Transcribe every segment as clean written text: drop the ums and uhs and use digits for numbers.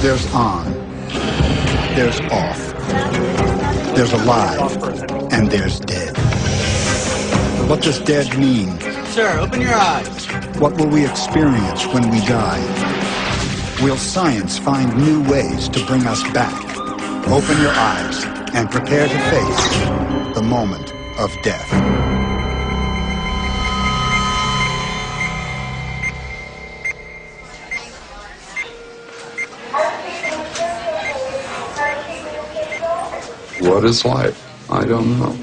There's on, there's off, there's alive, and there's dead. What does dead mean? Sir, open your eyes. What will we experience when we die? Will science find new ways to bring us back? Open your eyes and prepare to face the moment of death. What is life? I don't know.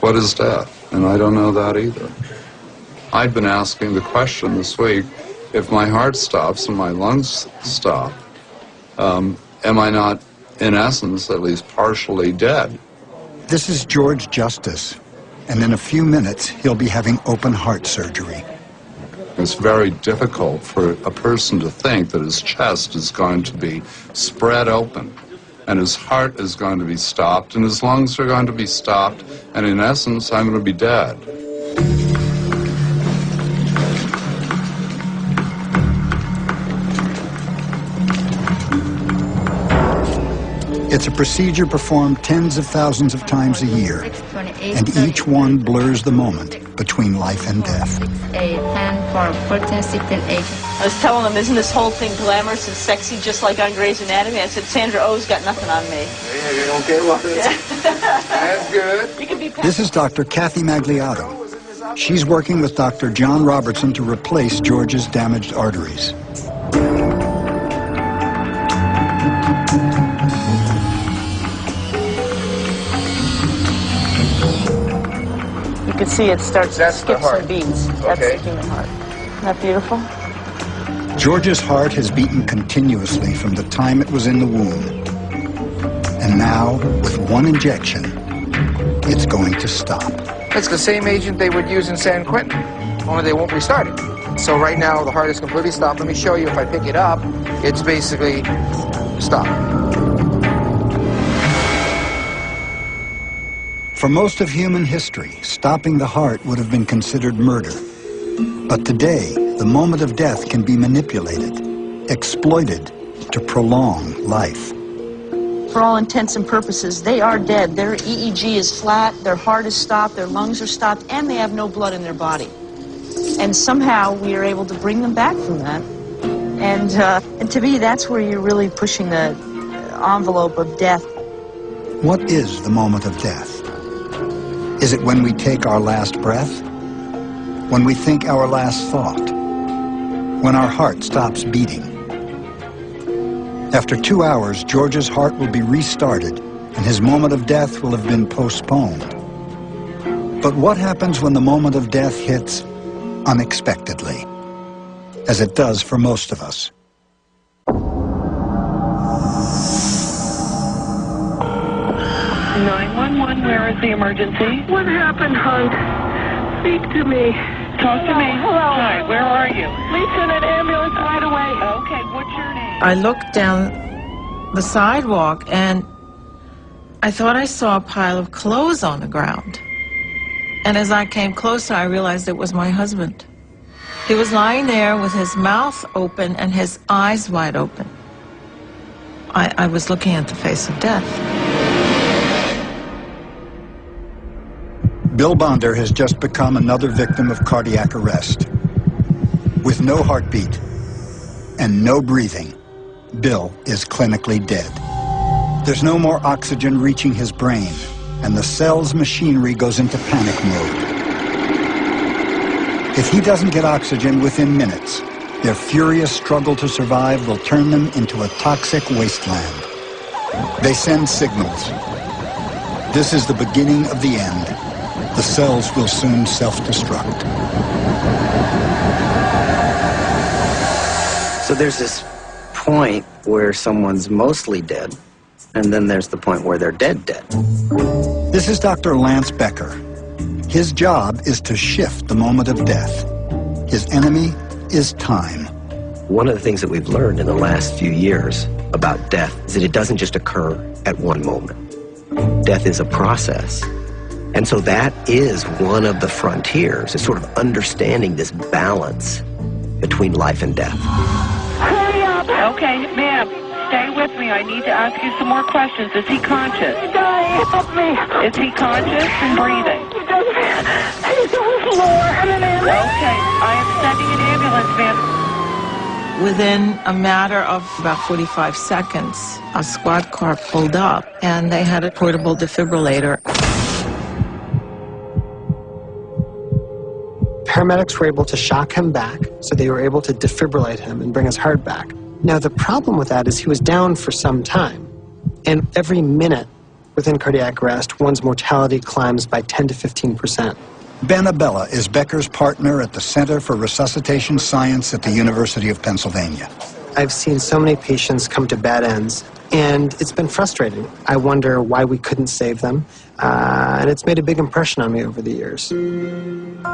What is death? And I don't know that either. I've been asking the question this week, if my heart stops and my lungs stop, am I not, in essence, at least partially dead? This is George Justice, and in a few minutes, he'll be having open heart surgery. It's very difficult for a person to think that his chest is going to be spread open, and his heart is going to be stopped, and his lungs are going to be stopped, and in essence, I'm going to be dead. It's a procedure performed tens of thousands of times a year, and each one blurs the moment between life and death. 8, 10, 14, 16, 18. I was telling them, isn't this whole thing glamorous and sexy just like on Grey's Anatomy? I said, Sandra Oh's got nothing on me. Yeah, okay, well, that's good. You can be This is Dr. Kathy Magliato. She's working with Dr. John Robertson to replace George's damaged arteries. You can see it starts to skip some beats. That's Okay. the human heart. Isn't that beautiful? George's heart has beaten continuously from the time it was in the womb. And now, with one injection, it's going to stop. It's the same agent they would use in San Quentin, only they won't restart it. So right now, the heart is completely stopped. Let me show you. If I pick it up, it's basically stopped. For most of human history, stopping the heart would have been considered murder. But today, the moment of death can be manipulated, exploited to prolong life. For all intents and purposes, they are dead. Their EEG is flat, their heart is stopped, their lungs are stopped, and they have no blood in their body. And somehow we are able to bring them back from that. And to me, that's where you're really pushing the envelope of death. What is the moment of death? Is it when we take our last breath? When we think our last thought? When our heart stops beating? After 2 hours, George's heart will be restarted, and his moment of death will have been postponed. But what happens when the moment of death hits unexpectedly, as it does for most of us? 911, where is the emergency? What happened, hon? Speak to me. Talk to me. Hello. Hi, where are you? Please send an ambulance right away. Okay, what's your name? I looked down the sidewalk and I thought I saw a pile of clothes on the ground. And as I came closer, I realized it was my husband. He was lying there with his mouth open and his eyes wide open. I was looking at the face of death. Bill Bonder has just become another victim of cardiac arrest. With no heartbeat and no breathing, Bill is clinically dead. There's no more oxygen reaching his brain, and the cell's machinery goes into panic mode. If he doesn't get oxygen within minutes, their furious struggle to survive will turn them into a toxic wasteland. They send signals. This is the beginning of the end. The cells will soon self-destruct. So there's this point where someone's mostly dead, and then there's the point where they're dead. This is Dr. Lance Becker. His job is to shift the moment of death. His enemy is time. One of the things that we've learned in the last few years about death is that it doesn't just occur at one moment. Death is a process. And so that is one of the frontiers, is sort of understanding this balance between life and death. Hurry up! up. Okay, ma'am, stay with me. I need to ask you some more questions. Is he conscious? He's dying. Help me. Is he conscious and breathing? He's on the floor. Okay, I am sending an ambulance, ma'am. Within a matter of about 45 seconds, a squad car pulled up, and they had a portable defibrillator. Paramedics were able to shock him back, so they were able to defibrillate him and bring his heart back. Now, the problem with that is he was down for some time, and every minute within cardiac arrest, one's mortality climbs by 10 to 15%. Ben Abella is Becker's partner at the Center for Resuscitation Science at the University of Pennsylvania. I've seen so many patients come to bad ends, and it's been frustrating. I wonder why we couldn't save them, and it's made a big impression on me over the years.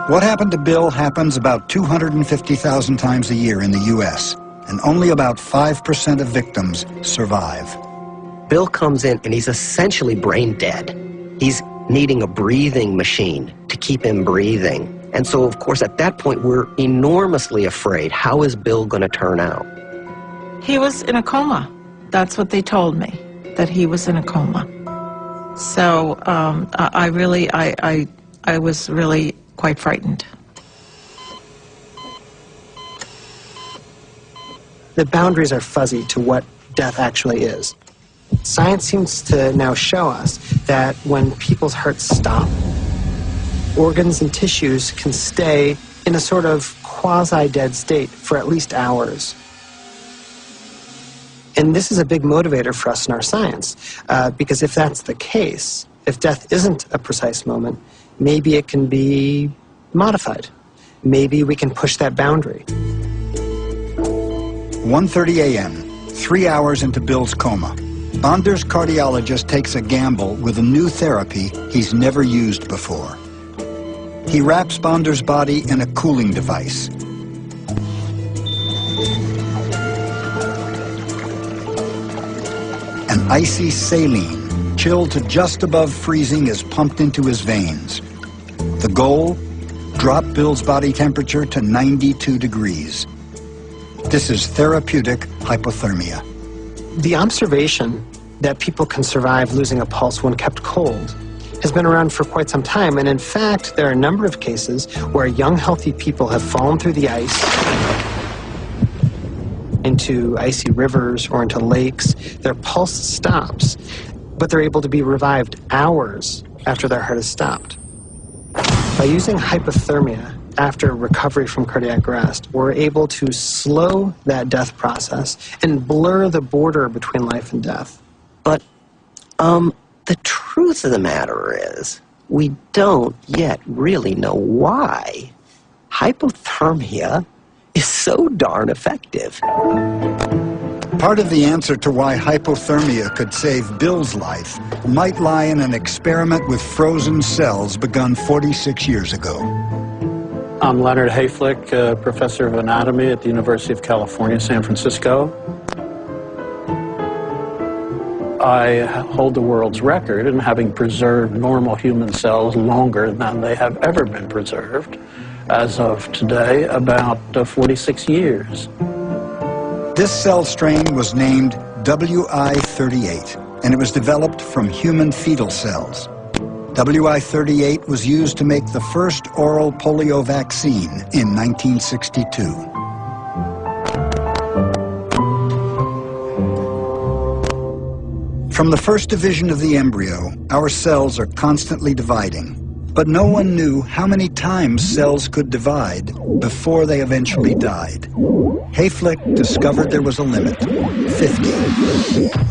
What happened to Bill happens about 250,000 times a year in the U.S., and only about 5% of victims survive. Bill comes in and he's essentially brain dead. He's needing a breathing machine to keep him breathing. And so, of course, at that point, we're enormously afraid. How is Bill going to turn out? He was in a coma. That's what they told me, that he was in a coma. So I was really quite frightened. The boundaries are fuzzy to what death actually is. Science seems to now show us that when people's hearts stop, organs and tissues can stay in a sort of quasi-dead state for at least hours. And this is a big motivator for us in our science, because if that's the case, if death isn't a precise moment, maybe it can be modified. Maybe we can push that boundary. 1:30 a.m., 3 hours into Bill's coma. Bonder's cardiologist takes a gamble with a new therapy he's never used before. He wraps Bonder's body in a cooling device. An icy saline, chilled to just above freezing, is pumped into his veins. The goal? Drop Bill's body temperature to 92 degrees. This is therapeutic hypothermia. The observation that people can survive losing a pulse when kept cold has been around for quite some time, and in fact, there are a number of cases where young, healthy people have fallen through the ice into icy rivers or into lakes. Their pulse stops, but they're able to be revived hours after their heart has stopped. By using hypothermia after recovery from cardiac arrest, we're able to slow that death process and blur the border between life and death. But the truth of the matter is, we don't yet really know why hypothermia is so darn effective. Part of the answer to why hypothermia could save Bill's life might lie in an experiment with frozen cells begun 46 years ago. I'm Leonard Hayflick, professor of anatomy at the University of California, San Francisco. I hold the world's record in having preserved normal human cells longer than they have ever been preserved. As of today, about 46 years. This cell strain was named WI-38, and it was developed from human fetal cells. WI-38 was used to make the first oral polio vaccine in 1962. From the first division of the embryo, our cells are constantly dividing. But no one knew how many times cells could divide before they eventually died. Hayflick discovered there was a limit, 50.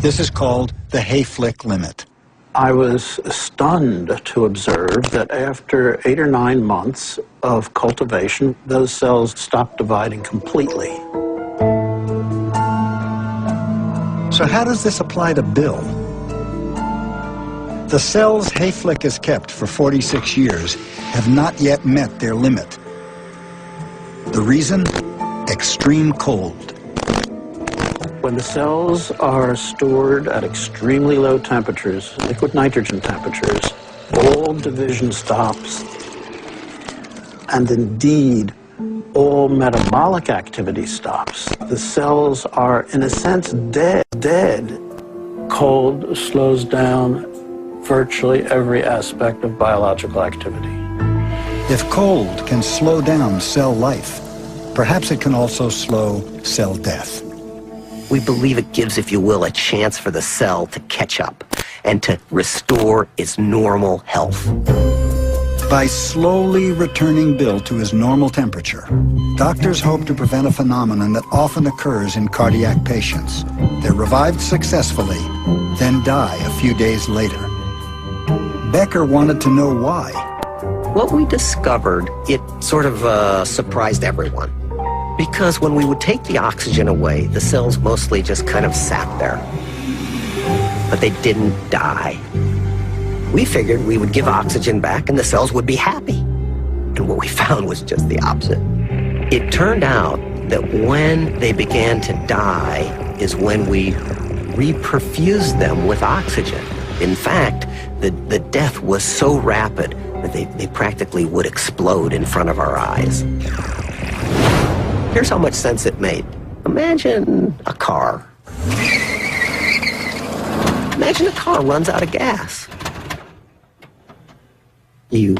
This is called the Hayflick limit. I was stunned to observe that after 8 or 9 months of cultivation, those cells stopped dividing completely. So how does this apply to Bill? The cells Hayflick has kept for 46 years have not yet met their limit. The reason? Extreme cold. When the cells are stored at extremely low temperatures, liquid nitrogen temperatures, all division stops. And indeed, all metabolic activity stops. The cells are, in a sense, dead. Cold slows down virtually every aspect of biological activity. If cold can slow down cell life, perhaps it can also slow cell death. We believe it gives, if you will, a chance for the cell to catch up and to restore its normal health. By slowly returning Bill to his normal temperature, doctors hope to prevent a phenomenon that often occurs in cardiac patients. They're revived successfully, then die a few days later. Becker wanted to know why. What we discovered, it sort of surprised everyone. Because when we would take the oxygen away, the cells mostly just kind of sat there. But they didn't die. We figured we would give oxygen back and the cells would be happy. And what we found was just the opposite. It turned out that when they began to die is when we reperfused them with oxygen. In fact, the death was so rapid that they practically would explode in front of our eyes. Here's how much sense it made. Imagine a car. Imagine a car runs out of gas. You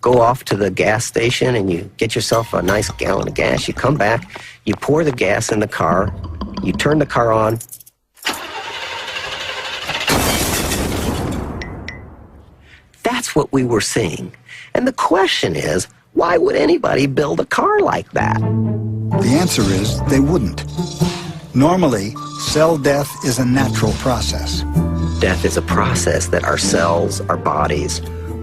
go off to the gas station and you get yourself a nice gallon of gas. You come back, you pour the gas in the car, you turn the car on. That's what we were seeing. And the question is, why would anybody build a car like that? The answer is they wouldn't. Normally, cell death is a natural process. Death is a process that our cells, our bodies,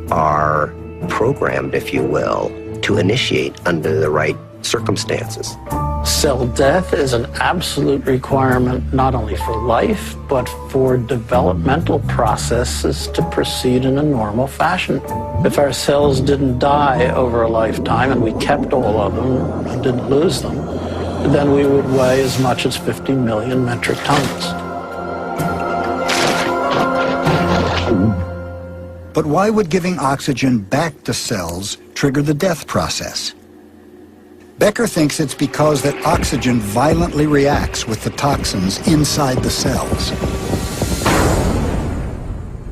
are programmed, if you will, to initiate under the right circumstances. Cell death is an absolute requirement not only for life, but for developmental processes to proceed in a normal fashion. If our cells didn't die over a lifetime and we kept all of them and didn't lose them, then we would weigh as much as 50 million metric tons. But why would giving oxygen back to cells trigger the death process? Becker thinks it's because that oxygen violently reacts with the toxins inside the cells.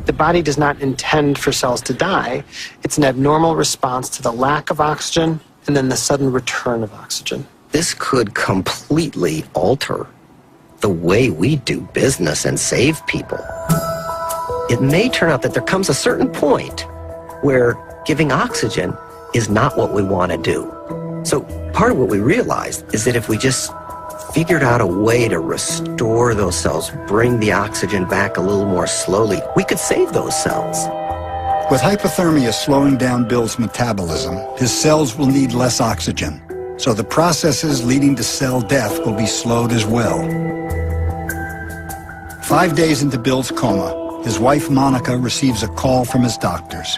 The body does not intend for cells to die. It's an abnormal response to the lack of oxygen and then the sudden return of oxygen. This could completely alter the way we do business and save people. It may turn out that there comes a certain point where giving oxygen is not what we want to do. So part of what we realized is that if we just figured out a way to restore those cells, bring the oxygen back a little more slowly, we could save those cells. With hypothermia slowing down Bill's metabolism, his cells will need less oxygen. So the processes leading to cell death will be slowed as well. 5 days into Bill's coma, his wife Monica receives a call from his doctors.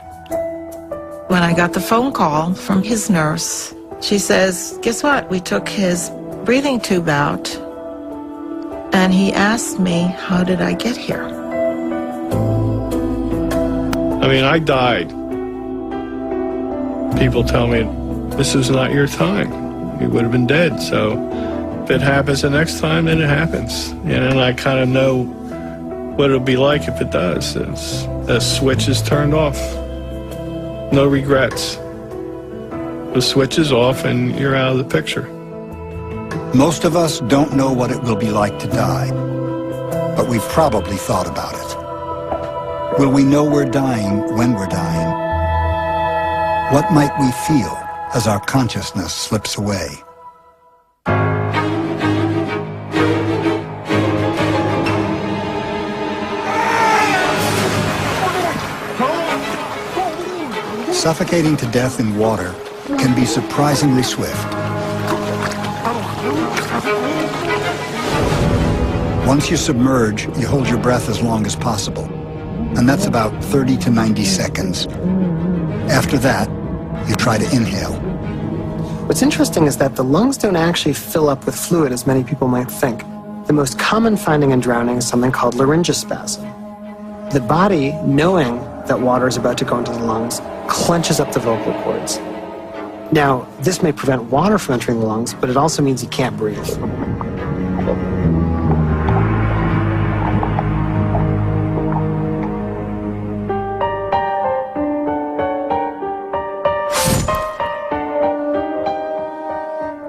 When I got the phone call from his nurse, she says, guess what? We took his breathing tube out, and he asked me, how did I get here? I mean, I died. People tell me, this is not your time. You would have been dead. So if it happens the next time, then it happens. And I kind of know what it'll be like if it does. The switch is turned off. No regrets. The switch is off and you're out of the picture. Most of us don't know what it will be like to die, but we've probably thought about it. Will we know we're dying when we're dying? What might we feel as our consciousness slips away? Suffocating to death in water can be surprisingly swift. Once you submerge, you hold your breath as long as possible, and that's about 30 to 90 seconds. After that, you try to inhale. What's interesting is that the lungs don't actually fill up with fluid as many people might think. The most common finding in drowning is something called laryngospasm. The body, knowing that water is about to go into the lungs, clenches up the vocal cords. Now, this may prevent water from entering the lungs, but it also means he can't breathe.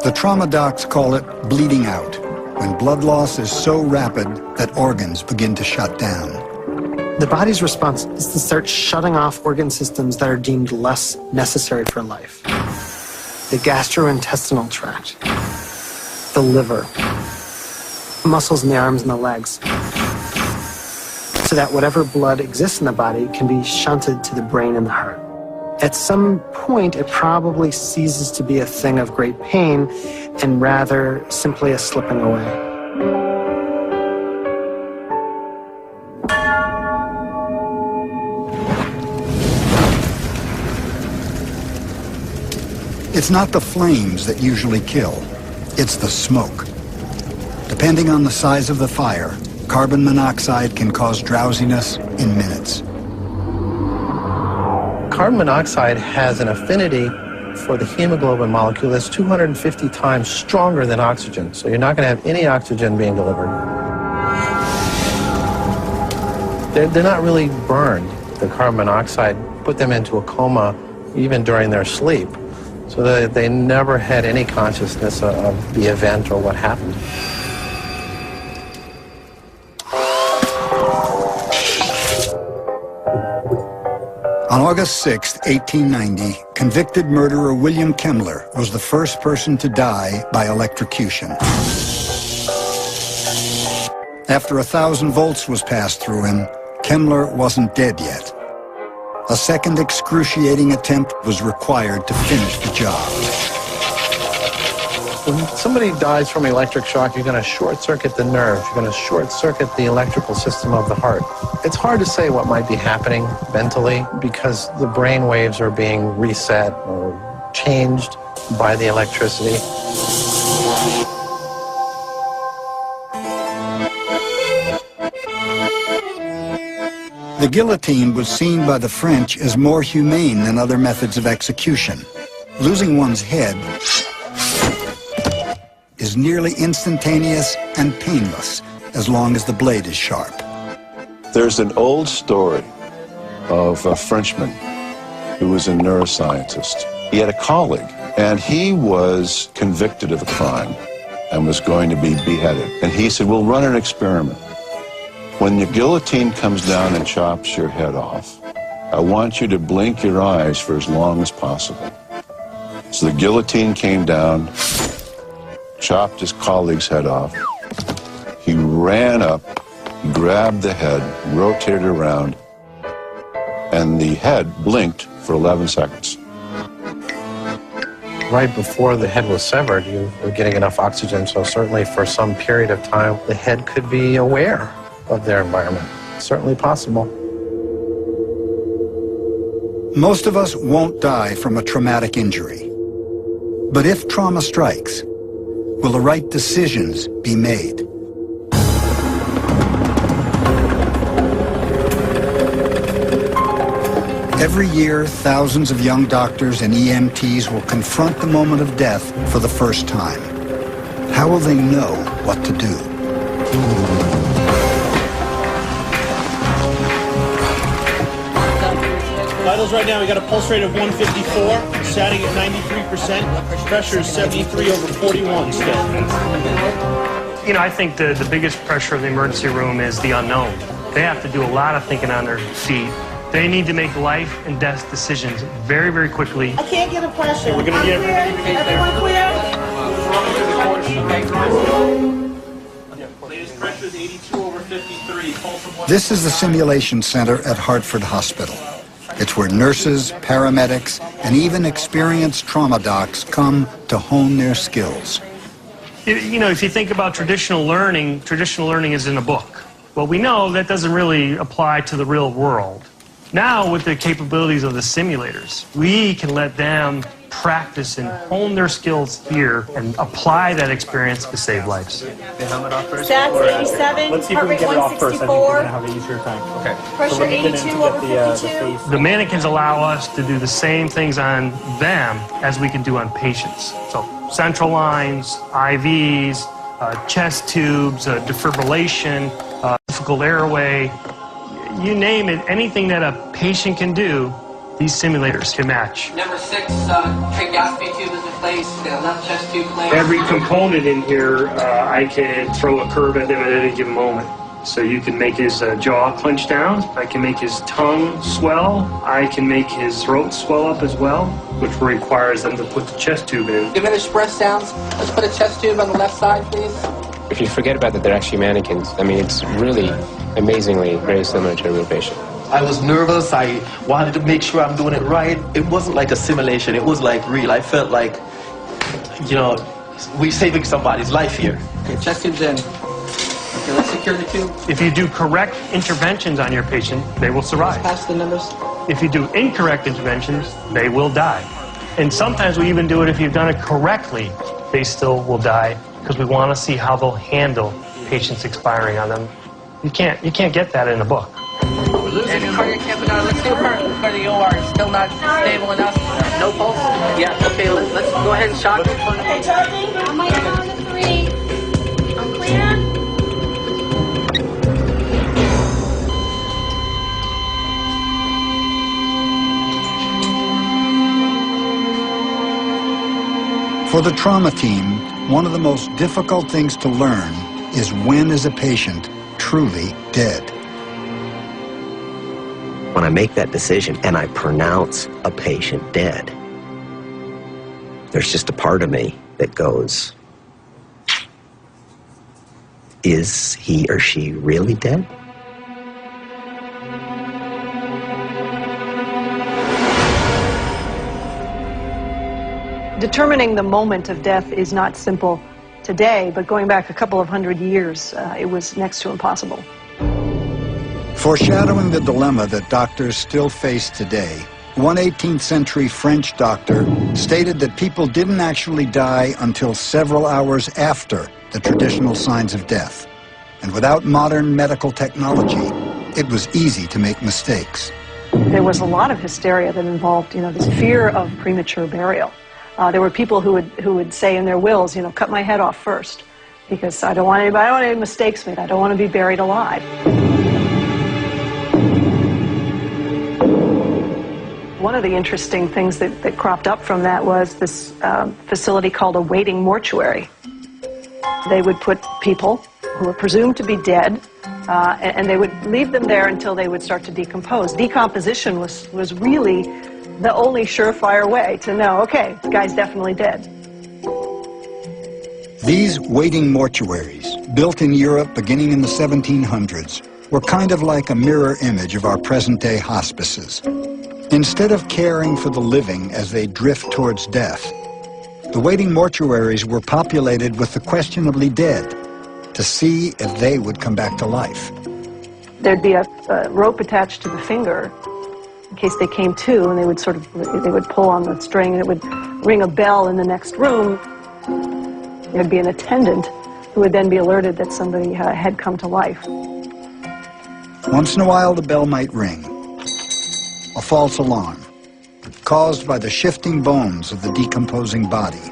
The trauma docs call it bleeding out, when blood loss is so rapid that organs begin to shut down. The body's response is to start shutting off organ systems that are deemed less necessary for life. The gastrointestinal tract, the liver, muscles in the arms and the legs, so that whatever blood exists in the body can be shunted to the brain and the heart. At some point, it probably ceases to be a thing of great pain and rather simply a slipping away. It's not the flames that usually kill, it's the smoke. Depending on the size of the fire, carbon monoxide can cause drowsiness in minutes. Carbon monoxide has an affinity for the hemoglobin molecule that's 250 times stronger than oxygen, so you're not going to have any oxygen being delivered. They're not really burned. The carbon monoxide put them into a coma even during their sleep, so that they never had any consciousness of the event or what happened. On August 6, 1890, convicted murderer William Kemmler was the first person to die by electrocution. After 1,000 volts was passed through him, Kemmler wasn't dead yet. A second excruciating attempt was required to finish the job. When somebody dies from electric shock, you're going to short-circuit the nerves. You're going to short-circuit the electrical system of the heart. It's hard to say what might be happening mentally because the brain waves are being reset or changed by the electricity. The guillotine was seen by the French as more humane than other methods of execution. Losing one's head is nearly instantaneous and painless as long as the blade is sharp. There's an old story of a Frenchman who was a neuroscientist. He had a colleague, and he was convicted of a crime and was going to be beheaded. And he said, we'll run an experiment. When the guillotine comes down and chops your head off, I want you to blink your eyes for as long as possible. So the guillotine came down, chopped his colleague's head off. He ran up, grabbed the head, rotated around, and the head blinked for 11 seconds. Right before the head was severed, you were getting enough oxygen, so certainly for some period of time, the head could be aware of their environment. Certainly possible. Most of us won't die from a traumatic injury. But if trauma strikes, will the right decisions be made? Every year, thousands of young doctors and EMTs will confront the moment of death for the first time. How will they know what to do? Vitals right now, we got a pulse rate of 154, satting at 93%, pressure is 73 over 41 still. You know, I think the biggest pressure of the emergency room is the unknown. They have to do a lot of thinking on their feet. They need to make life and death decisions very, very quickly. I can't get a pressure. We're going to get everyone clear? Latest pressure is 82 over 53. This is the simulation center at Hartford Hospital. It's where nurses, paramedics, and even experienced trauma docs come to hone their skills. You know, if you think about traditional learning is in a book. Well, we know that doesn't really apply to the real world. Now, with the capabilities of the simulators, we can let them practice and hone their skills here and apply that experience to save lives. Stats 87, Let's see if heart we rate can get it off first. I think you're 164. going to have an easier time. Okay. Pressure So let me get 82 in to over get 52. The mannequins allow us to do the same things on them as we can do on patients. So central lines, IVs, chest tubes, defibrillation, difficult airway, you name it, anything that a patient can do, these simulators can match. Number 6, tracheostomy tube is in place, left chest tube placed. Every component in here, I can throw a curve at them at any given moment. So you can make his jaw clench down, I can make his tongue swell, I can make his throat swell up as well, which requires them to put the chest tube in. Diminished breath sounds. Let's put a chest tube on the left side, please. If you forget about that, they're actually mannequins. I mean, it's really amazingly very similar to a real patient. I was nervous. I wanted to make sure I'm doing it right. It wasn't like a simulation. It was like real. I felt like, you know, we're saving somebody's life here. Okay, chest tube's in. Okay, let's secure the tube. If you do correct interventions on your patient, they will survive. Pass the numbers. If you do incorrect interventions, they will die. And sometimes we even do it if you've done it correctly, they still will die because we want to see how they'll handle patients expiring on them. You can't get that in a book. We're losing cardiac tamponade. Let's do her. Go to the OR. Still not stable enough. No pulse? Yeah, okay, let's go ahead and shock. Okay, charging. I'm on the 3. I'm clear. For the trauma team, one of the most difficult things to learn is when is a patient truly dead. When I make that decision and I pronounce a patient dead, there's just a part of me that goes, is he or she really dead? Determining the moment of death is not simple today, but going back a couple of hundred years, it was next to impossible. Foreshadowing the dilemma that doctors still face today, one 18th century French doctor stated that people didn't actually die until several hours after the traditional signs of death. And without modern medical technology, it was easy to make mistakes. There was a lot of hysteria that involved, this fear of premature burial. There were people who would say in their wills, cut my head off first, because I don't want any mistakes made. I don't want to be buried alive. One of the interesting things that cropped up from that was this facility called a waiting mortuary. They would put people who were presumed to be dead, and they would leave them there until they would start to decompose. Decomposition was really the only surefire way to know, okay, the guy's definitely dead. These waiting mortuaries, built in Europe beginning in the 1700s, were kind of like a mirror image of our present-day hospices. Instead of caring for the living as they drift towards death, the waiting mortuaries were populated with the questionably dead to see if they would come back to life. There'd be a rope attached to the finger in case they came to, and they would pull on the string, and it would ring a bell in the next room. There'd be an attendant who would then be alerted that somebody had come to life. Once in a while, the bell might ring. A false alarm, caused by the shifting bones of the decomposing body.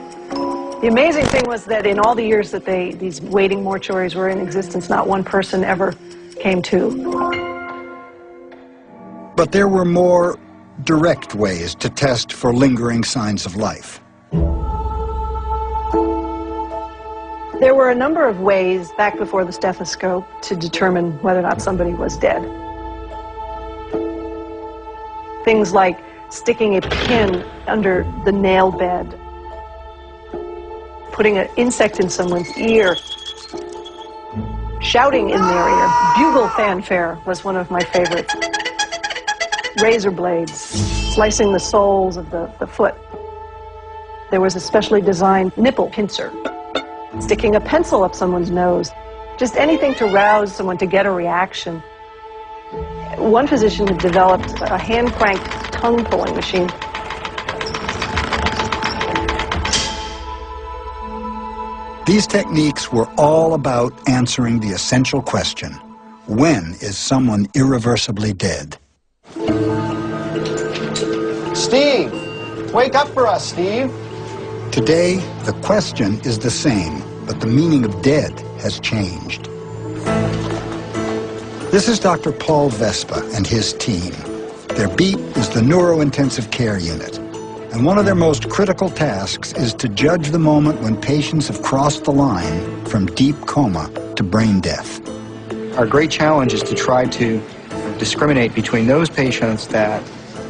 The amazing thing was that in all the years that these waiting mortuaries were in existence, not one person ever came to. But there were more direct ways to test for lingering signs of life. There were a number of ways back before the stethoscope to determine whether or not somebody was dead. Things like sticking a pin under the nail bed, putting an insect in someone's ear, shouting in their ear. Bugle fanfare was one of my favorites. Razor blades, slicing the soles of the foot. There was a specially designed nipple pincer, sticking a pencil up someone's nose, just anything to rouse someone to get a reaction. One physician had developed a hand-cranked tongue-pulling machine. These techniques were all about answering the essential question: when is someone irreversibly dead? Steve! Wake up for us, Steve! Today, the question is the same, but the meaning of dead has changed. This is Dr. Paul Vespa and his team. Their beat is the neurointensive care unit, and one of their most critical tasks is to judge the moment when patients have crossed the line from deep coma to brain death. Our great challenge is to try to discriminate between those patients that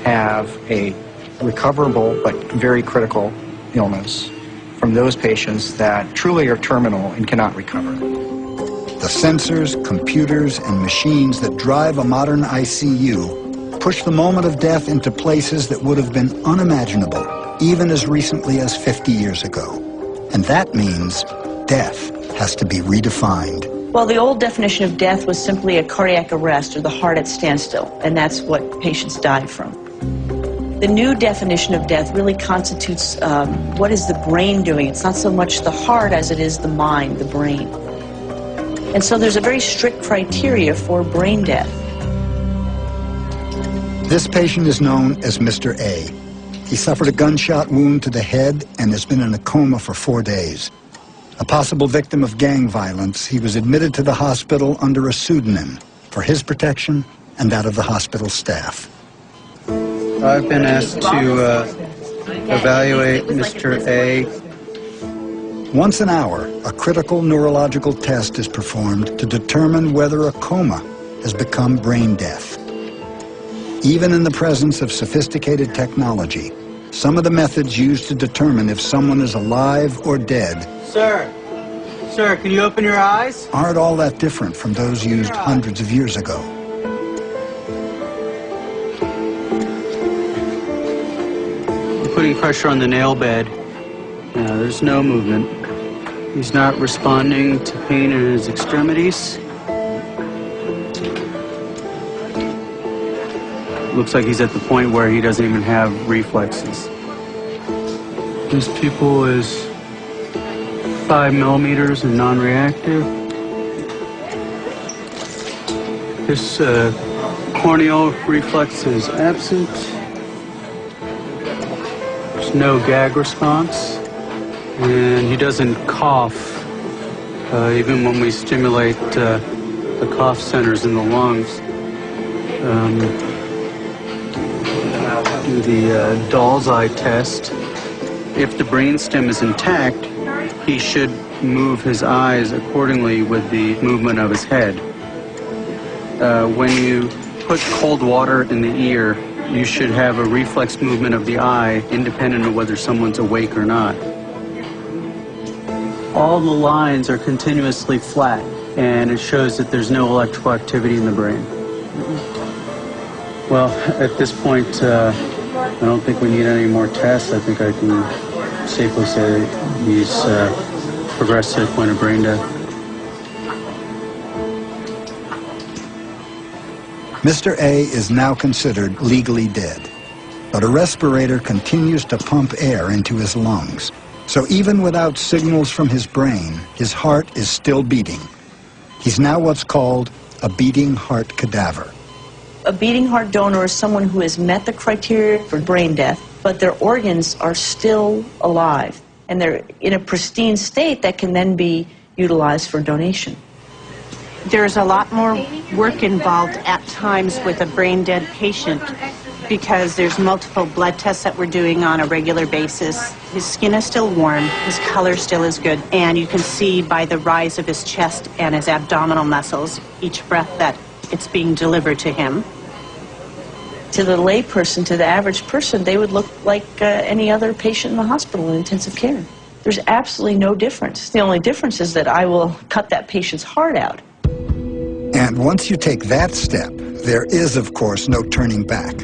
have a recoverable but very critical illness from those patients that truly are terminal and cannot recover. The sensors, computers, and machines that drive a modern ICU push the moment of death into places that would have been unimaginable even as recently as 50 years ago. And that means death has to be redefined. Well, the old definition of death was simply a cardiac arrest, or the heart at standstill, and that's what patients died from. The new definition of death really constitutes what is the brain doing. It's not so much the heart as it is the mind, the brain. And so there's a very strict criteria for brain death. This patient is known as Mr. A. He suffered a gunshot wound to the head and has been in a coma for 4 days. A possible victim of gang violence, he was admitted to the hospital under a pseudonym for his protection and that of the hospital staff. I've been asked to evaluate Mr. A. Once an hour, a critical neurological test is performed to determine whether a coma has become brain death. Even in the presence of sophisticated technology, some of the methods used to determine if someone is alive or dead Sir, can you open your eyes? Aren't all that different from those used hundreds of years ago. I'm putting pressure on the nail bed. There's no movement. He's not responding to pain in his extremities. Looks like he's at the point where he doesn't even have reflexes. His pupil is 5 millimeters and non-reactive. His corneal reflex is absent. There's no gag response. And he doesn't cough, even when we stimulate the cough centers in the lungs. Do the doll's eye test. If the brainstem is intact, he should move his eyes accordingly with the movement of his head. When you put cold water in the ear, you should have a reflex movement of the eye independent of whether someone's awake or not. All the lines are continuously flat, and it shows that there's no electrical activity in the brain. Well, at this point, I don't think we need any more tests. I think I can safely say he's progressed to the point of brain death. Mr. A is now considered legally dead, but a respirator continues to pump air into his lungs. So even without signals from his brain, his heart is still beating. He's now what's called a beating heart cadaver. A beating heart donor is someone who has met the criteria for brain death, but their organs are still alive, and they're in a pristine state that can then be utilized for donation. There's a lot more work involved at times with a brain-dead patient because there's multiple blood tests that we're doing on a regular basis. His skin is still warm, his color still is good, and you can see by the rise of his chest and his abdominal muscles each breath that it's being delivered to him. To the lay person, to the average person, they would look like any other patient in the hospital in intensive care. There's absolutely no difference. The only difference is that I will cut that patient's heart out. And once you take that step, there is, of course, no turning back.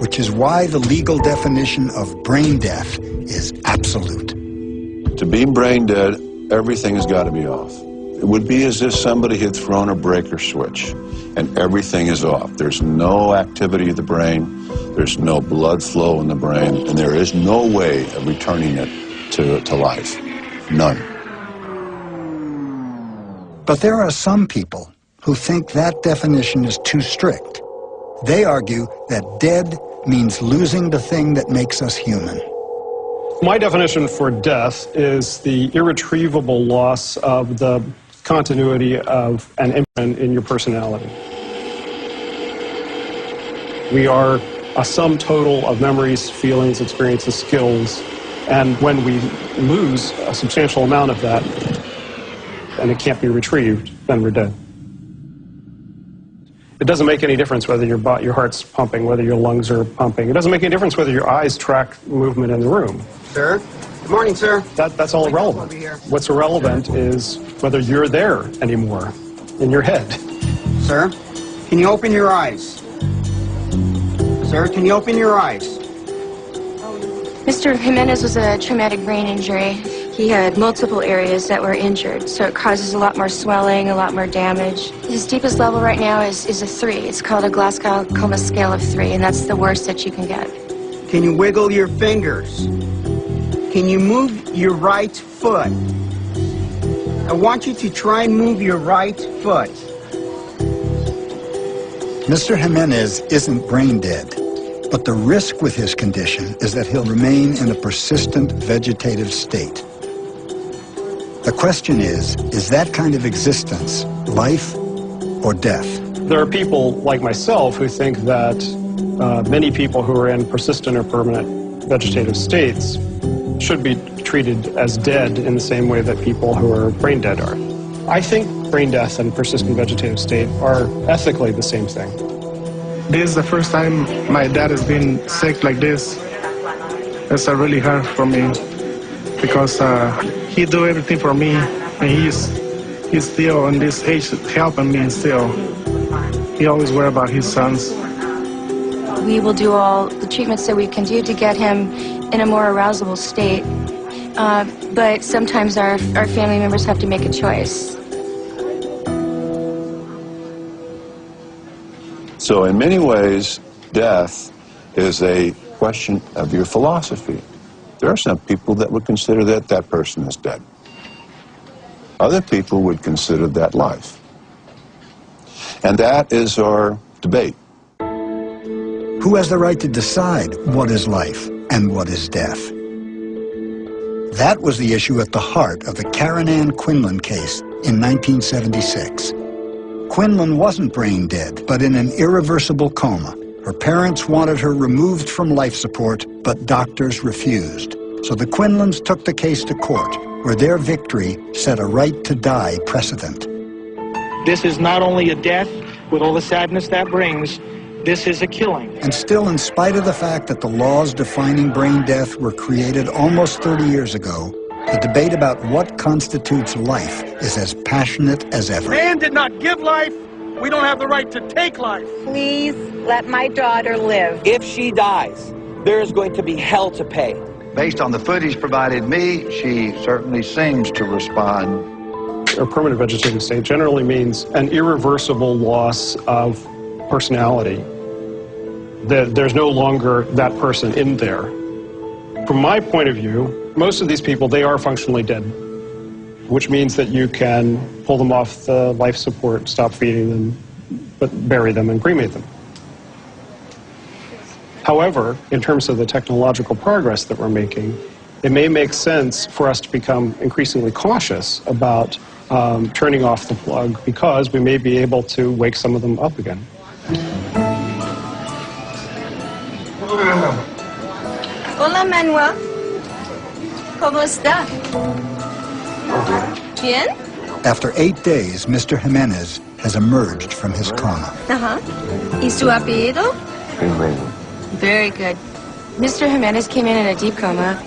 Which is why the legal definition of brain death is absolute. To be brain dead, everything has got to be off. It would be as if somebody had thrown a breaker switch and everything is off. There's no activity of the brain, there's no blood flow in the brain, and there is no way of returning it to life. None. But there are some people who think that definition is too strict. They argue that dead means losing the thing that makes us human. My definition for death is the irretrievable loss of the continuity of an imprint in your personality. We are a sum total of memories, feelings, experiences, skills, and when we lose a substantial amount of that, and it can't be retrieved, then we're dead. It doesn't make any difference whether your heart's pumping, whether your lungs are pumping. It doesn't make any difference whether your eyes track movement in the room. Sir? Good morning, sir. That's all irrelevant. What's irrelevant is whether you're there anymore in your head. Sir, can you open your eyes? Sir, can you open your eyes? Mr. Jimenez was a traumatic brain injury. He had multiple areas that were injured, so it causes a lot more swelling, a lot more damage. His deepest level right now is a 3. It's called a Glasgow Coma Scale of 3, and that's the worst that you can get. Can you wiggle your fingers? Can you move your right foot? I want you to try and move your right foot. Mr. Jimenez isn't brain dead, but the risk with his condition is that he'll remain in a persistent vegetative state. The question is that kind of existence life or death? There are people like myself who think that many people who are in persistent or permanent vegetative states should be treated as dead in the same way that people who are brain dead are. I think brain death and persistent vegetative state are ethically the same thing. This is the first time my dad has been sick like this. It's really hard for me because he do everything for me, and he's still on this age helping me still. He always worry about his sons. We will do all the treatments that we can do to get him in a more arousable state, but sometimes our family members have to make a choice. So in many ways, death is a question of your philosophy. There are some people that would consider that that person is dead. Other people would consider that life. And that is our debate. Who has the right to decide what is life and what is death? That was the issue at the heart of the Karen Ann Quinlan case in 1976. Quinlan wasn't brain dead, but in an irreversible coma. Her parents wanted her removed from life support, but doctors refused. So the Quinlans took the case to court, where their victory set a right to die precedent. This is not only a death with all the sadness that brings, this is a killing. And still, in spite of the fact that the laws defining brain death were created almost 30 years ago, the debate about what constitutes life is as passionate as ever. Man did not give life. We don't have the right to take life. Please let my daughter live. If she dies, there's going to be hell to pay. Based on the footage provided me, she certainly seems to respond. A permanent vegetative state generally means an irreversible loss of personality. There's no longer that person in there. From my point of view, most of these people, they are functionally dead, which means that you can pull them off the life support, stop feeding them, but bury them and cremate them. However, in terms of the technological progress that we're making, it may make sense for us to become increasingly cautious about turning off the plug, because we may be able to wake some of them up again. Hola, Manuel. ¿Cómo está? Bien? After 8 days, Mr. Jimenez has emerged from his coma. ¿Y su apellido? Amen. Very good. Mr. Jimenez came in a deep coma.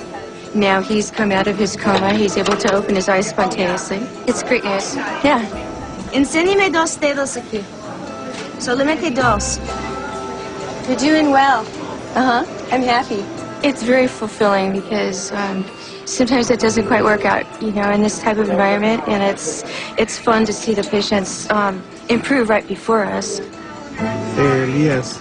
Now he's come out of his coma. He's able to open his eyes spontaneously. It's great news. Yeah. Enséñame dos dedos aquí. Solamente dos. You're doing well. I'm happy. It's very fulfilling because sometimes it doesn't quite work out, you know, in this type of environment, and it's fun to see the patients improve right before us. Yes.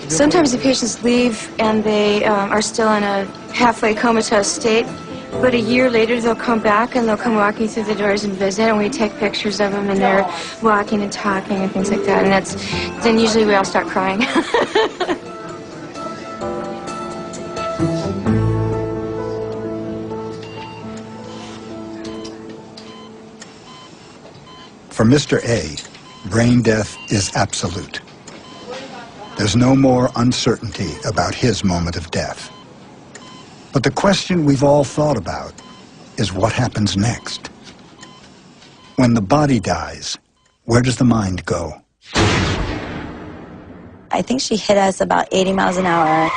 Sometimes the patients leave and they are still in a halfway comatose state, But a year later, they'll come back and they'll come walking through the doors and visit, and we take pictures of them, and they're walking and talking and things like that. And then usually we all start crying. For Mr. A, brain death is absolute. There's no more uncertainty about his moment of death. But the question we've all thought about is what happens next? When the body dies, where does the mind go? I think she hit us about 80 miles an hour.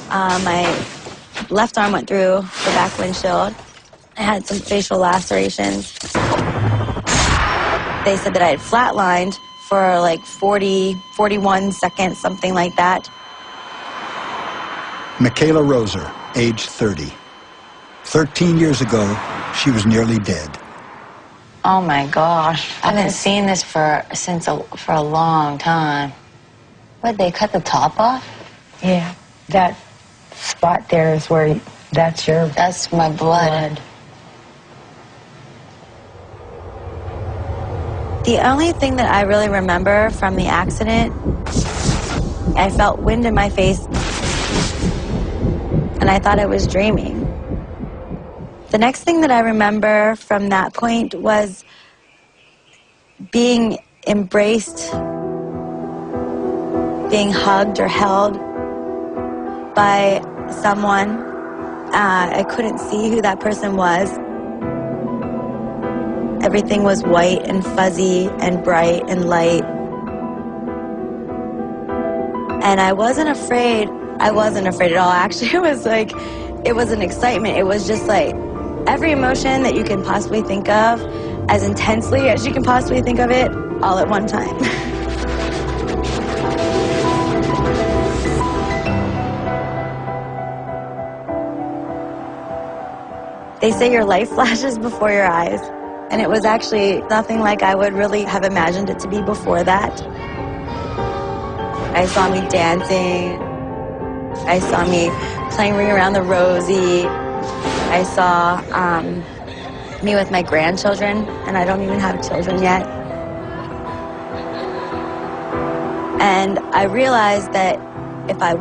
My left arm went through the back windshield. I had some facial lacerations. They said that I had flatlined for like 41 seconds, something like that. Michaela Roser, age 30. 13 years ago, she was nearly dead. Oh my gosh, I've been seeing this for a long time. What, they cut the top off? Yeah, that spot there is where that's my blood. The only thing that I really remember from the accident, I felt wind in my face, and I thought I was dreaming. The next thing that I remember from that point was being embraced, being hugged or held by someone. I couldn't see who that person was. Everything was white and fuzzy and bright and light. And I wasn't afraid. I wasn't afraid at all. Actually, it was an excitement. It was just like every emotion that you can possibly think of, as intensely as you can possibly think of it, all at one time. They say your life flashes before your eyes. And it was actually nothing like I would really have imagined it to be before that. I saw me dancing. I saw me playing Ring Around the Rosie. I saw me with my grandchildren, and I don't even have children yet. And I realized that if I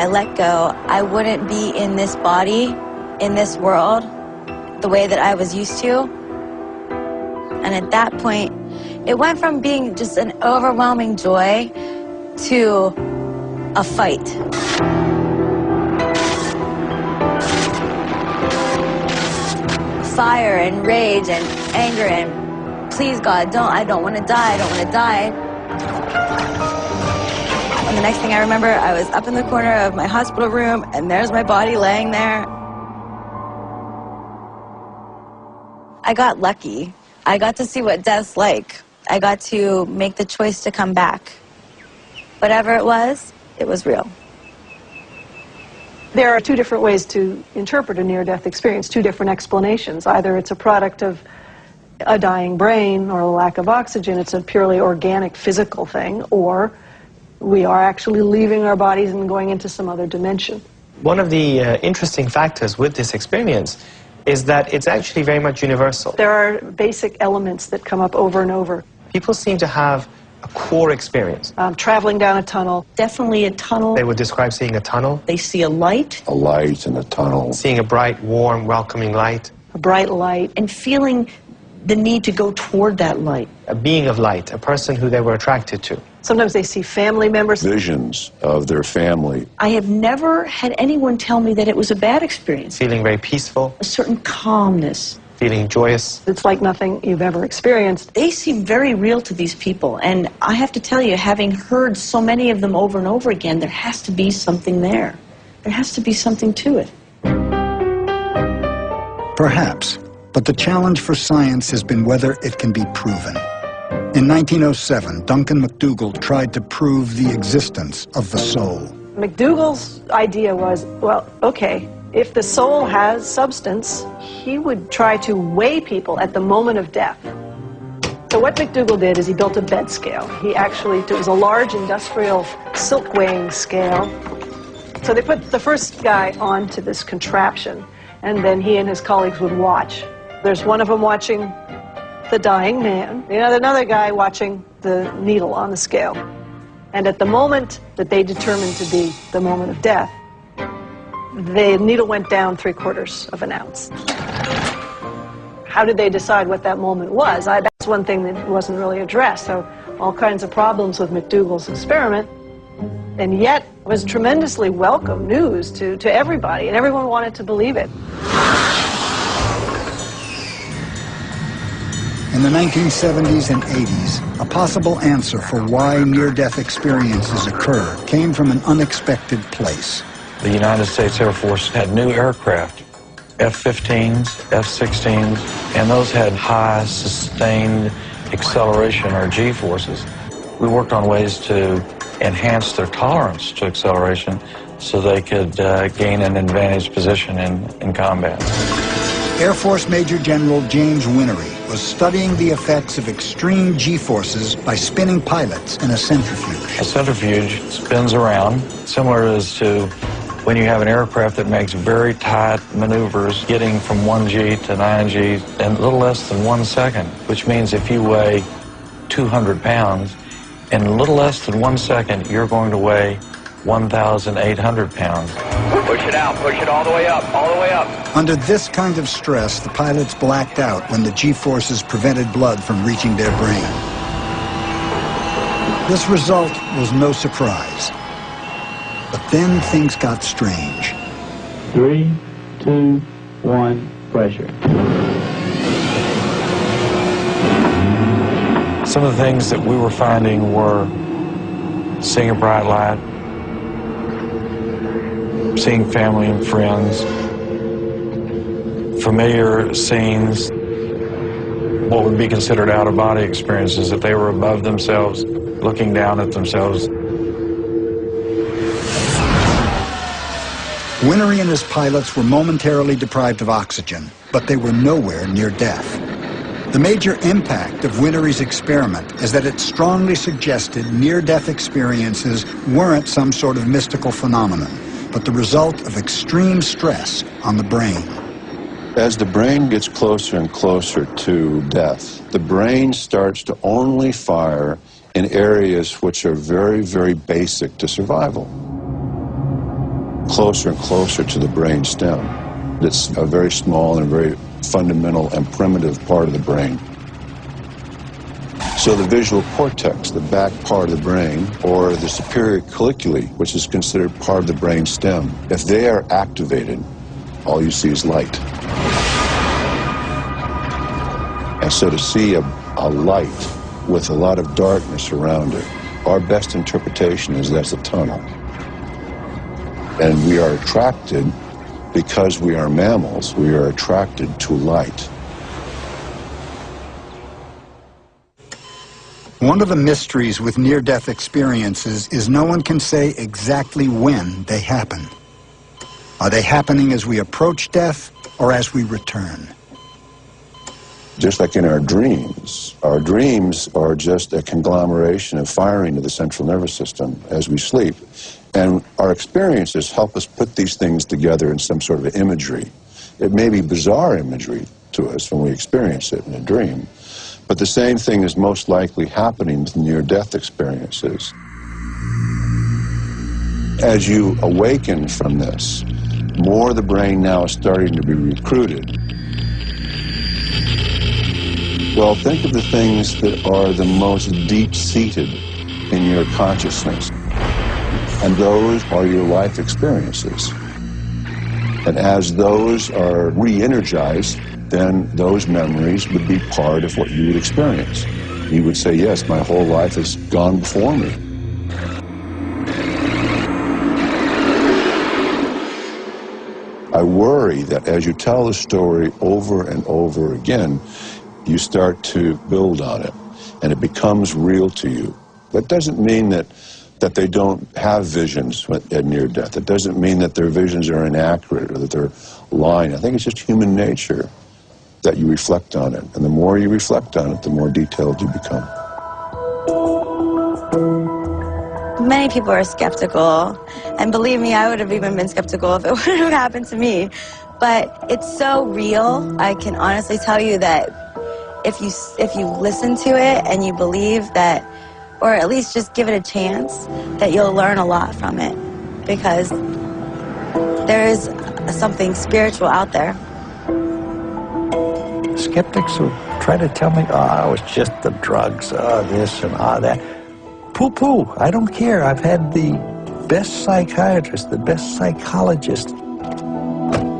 let go, I wouldn't be in this body, in this world, the way that I was used to. And at that point, it went from being just an overwhelming joy to a fight. Fire and rage and anger and please God, I don't want to die, I don't want to die. And the next thing I remember, I was up in the corner of my hospital room and there's my body laying there. I got lucky. I got to see what death's like. I got to make the choice to come back. Whatever it was real. There are two different ways to interpret a near-death experience, two different explanations. Either it's a product of a dying brain or a lack of oxygen, it's a purely organic, physical thing, or we are actually leaving our bodies and going into some other dimension. One of the interesting factors with this experience is that it's actually very much universal. There are basic elements that come up over and over. People seem to have a core experience. Traveling down a tunnel. Definitely a tunnel. They would describe seeing a tunnel. They see a light. A light in a tunnel. Seeing a bright, warm, welcoming light. A bright light. And feeling the need to go toward that light. A being of light, a person who they were attracted to. Sometimes they see family members. Visions of their family. I have never had anyone tell me that it was a bad experience. Feeling very peaceful. A certain calmness. Feeling joyous. It's like nothing you've ever experienced. They seem very real to these people. And I have to tell you, having heard so many of them over and over again, there has to be something there. There has to be something to it. Perhaps, but the challenge for science has been whether it can be proven. In 1907, Duncan McDougall tried to prove the existence of the soul. McDougall's idea was, well, okay, if the soul has substance, he would try to weigh people at the moment of death. So what McDougall did is he built a bed scale. It was a large industrial silk weighing scale. So they put the first guy onto this contraption, and then he and his colleagues would watch. There's one of them watching the dying man, another guy watching the needle on the scale. And at the moment that they determined to be the moment of death, the needle went down 3/4 of an ounce. How did they decide what that moment was? That's one thing that wasn't really addressed. So all kinds of problems with McDougall's experiment. And yet it was tremendously welcome news to everybody, and everyone wanted to believe it. In the 1970s and 80s, a possible answer for why near-death experiences occur came from an unexpected place. The United States Air Force had new aircraft, F-15s, F-16s, and those had high sustained acceleration, or G-forces. We worked on ways to enhance their tolerance to acceleration so they could gain an advantaged position in combat. Air Force Major General James Winery was studying the effects of extreme G-forces by spinning pilots in a centrifuge. A centrifuge spins around, similar as to when you have an aircraft that makes very tight maneuvers, getting from 1G to 9G in a little less than 1 second, which means if you weigh 200 pounds, in a little less than 1 second, you're going to weigh 1,800 pounds. Push it out, push it all the way up, all the way up. Under this kind of stress, the pilots blacked out when the G-forces prevented blood from reaching their brain. This result was no surprise. But then things got strange. 3, 2, 1, pressure. Some of the things that we were finding were seeing a bright light, seeing family and friends, familiar scenes, what would be considered out-of-body experiences, if they were above themselves, looking down at themselves. Winery and his pilots were momentarily deprived of oxygen, but they were nowhere near death. The major impact of Winery's experiment is that it strongly suggested near-death experiences weren't some sort of mystical phenomenon, but the result of extreme stress on the brain. As the brain gets closer and closer to death, the brain starts to only fire in areas which are very, very basic to survival. Closer and closer to the brain stem. It's a very small and very fundamental and primitive part of the brain. So the visual cortex, the back part of the brain, or the superior colliculi, which is considered part of the brain stem, if they are activated, all you see is light. And so to see a light with a lot of darkness around it, our best interpretation is that's a tunnel. And we are attracted, because we are mammals, we are attracted to light. One of the mysteries with near-death experiences is no one can say exactly when they happen. Are they happening as we approach death or as we return? Just like in our dreams are just a conglomeration of firing to the central nervous system as we sleep. And our experiences help us put these things together in some sort of imagery. It may be bizarre imagery to us when we experience it in a dream, but the same thing is most likely happening with near-death experiences. As you awaken from this, more of the brain now is starting to be recruited. Well, think of the things that are the most deep-seated in your consciousness. And those are your life experiences. And as those are re-energized, then those memories would be part of what you would experience. You would say, yes, my whole life has gone before me. I worry that as you tell the story over and over again, you start to build on it, and it becomes real to you. That doesn't mean that they don't have visions at near death. It doesn't mean that their visions are inaccurate or that they're lying. I think it's just human nature that you reflect on it. And the more you reflect on it, the more detailed you become. Many people are skeptical, and believe me, I would have even been skeptical if it would have happened to me. But it's so real. I can honestly tell you that if you listen to it and you believe that, or at least just give it a chance, that you'll learn a lot from it, because there is something spiritual out there. Skeptics who try to tell me, oh, it's just the drugs, this and that. Poo-poo, I don't care. I've had the best psychiatrist, the best psychologist.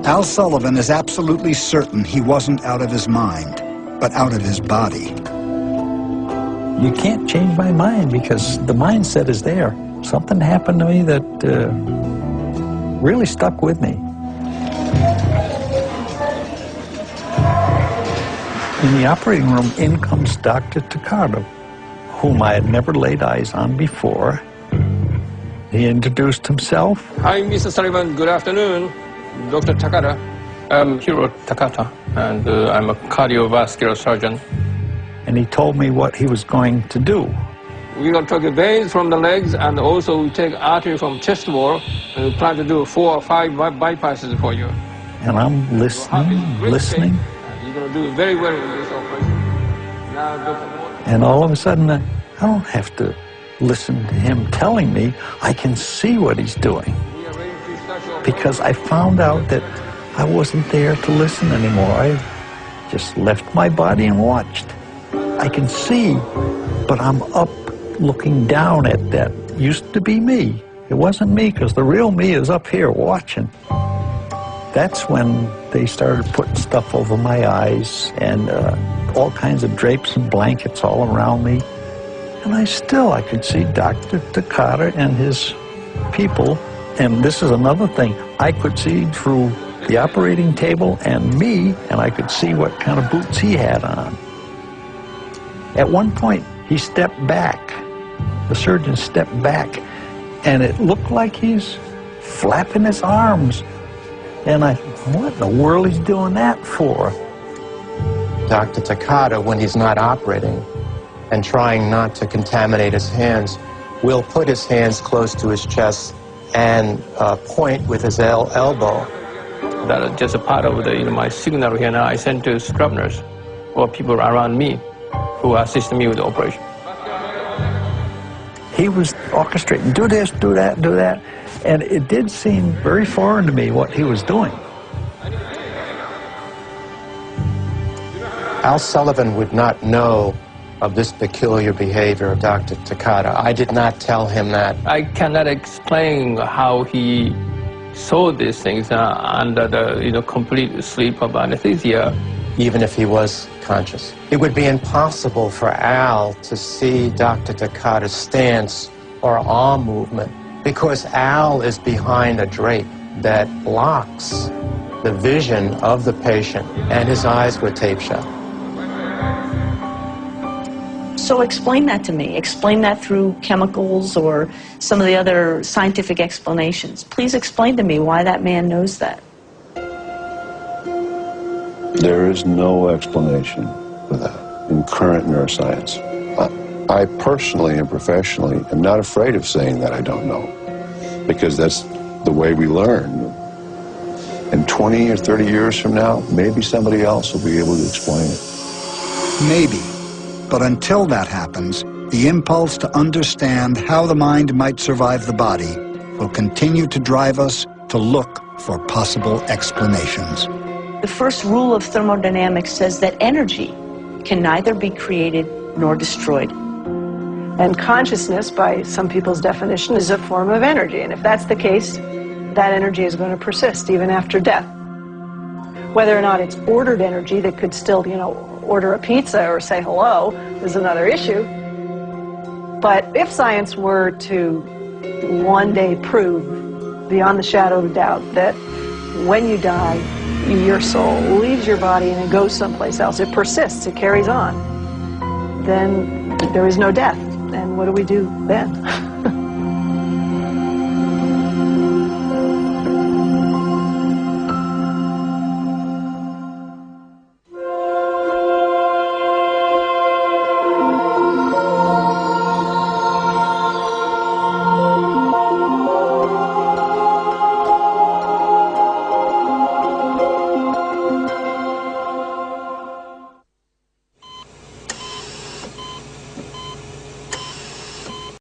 Al Sullivan is absolutely certain he wasn't out of his mind, but out of his body. You can't change my mind because the mindset is there. Something happened to me that really stuck with me. In the operating room, in comes Dr. Takata, whom I had never laid eyes on before. He introduced himself. Hi, Mr. Sullivan. Good afternoon. Dr. Takata. I'm Hiro Takata, and I'm a cardiovascular surgeon. And he told me what he was going to do. We're going to take veins from the legs, and also we take artery from chest wall, and we plan to do 4 or 5 bypasses for you. And I'm listening. You're going to do very well with this operation. Now, and all of a sudden, I don't have to listen to him telling me. I can see what he's doing. Because I found out that I wasn't there to listen anymore. I just left my body and watched. I can see, but I'm up looking down at that. Used to be me. It wasn't me, because the real me is up here watching. That's when they started putting stuff over my eyes and all kinds of drapes and blankets all around me. And I could see Dr. Takata and his people. And this is another thing. I could see through the operating table and me, and I could see what kind of boots he had on. At one point, he stepped back. The surgeon stepped back, and it looked like he's flapping his arms. And I thought, what in the world is he doing that for? Dr. Takata, when he's not operating and trying not to contaminate his hands, will put his hands close to his chest and point with his elbow. That is just a part of the, my signal here now. I send to scrub nurse or people around me who assist me with the operation. He was orchestrating, do this, do that, do that. And it did seem very foreign to me what he was doing. Al Sullivan would not know of this peculiar behavior of Dr. Takata. I did not tell him that. I cannot explain how he saw these things under the complete sleep of anesthesia. Even if he was conscious. It would be impossible for Al to see Dr. Takata's stance or arm movement because Al is behind a drape that blocks the vision of the patient, and his eyes were taped shut. So explain that to me. Explain that through chemicals or some of the other scientific explanations. Please explain to me why that man knows that. There is no explanation for that in current neuroscience. I personally and professionally am not afraid of saying that I don't know, because that's the way we learn. And 20 or 30 years from now, maybe somebody else will be able to explain it. Maybe. But until that happens, the impulse to understand how the mind might survive the body will continue to drive us to look for possible explanations. The first rule of thermodynamics says that energy can neither be created nor destroyed. And consciousness, by some people's definition, is a form of energy. And if that's the case, that energy is going to persist even after death. Whether or not it's ordered energy that could still, order a pizza or say hello is another issue. But if science were to one day prove, beyond the shadow of a doubt, that when you die, your soul leaves your body and it goes someplace else, it persists, it carries on, then there is no death. And what do we do then?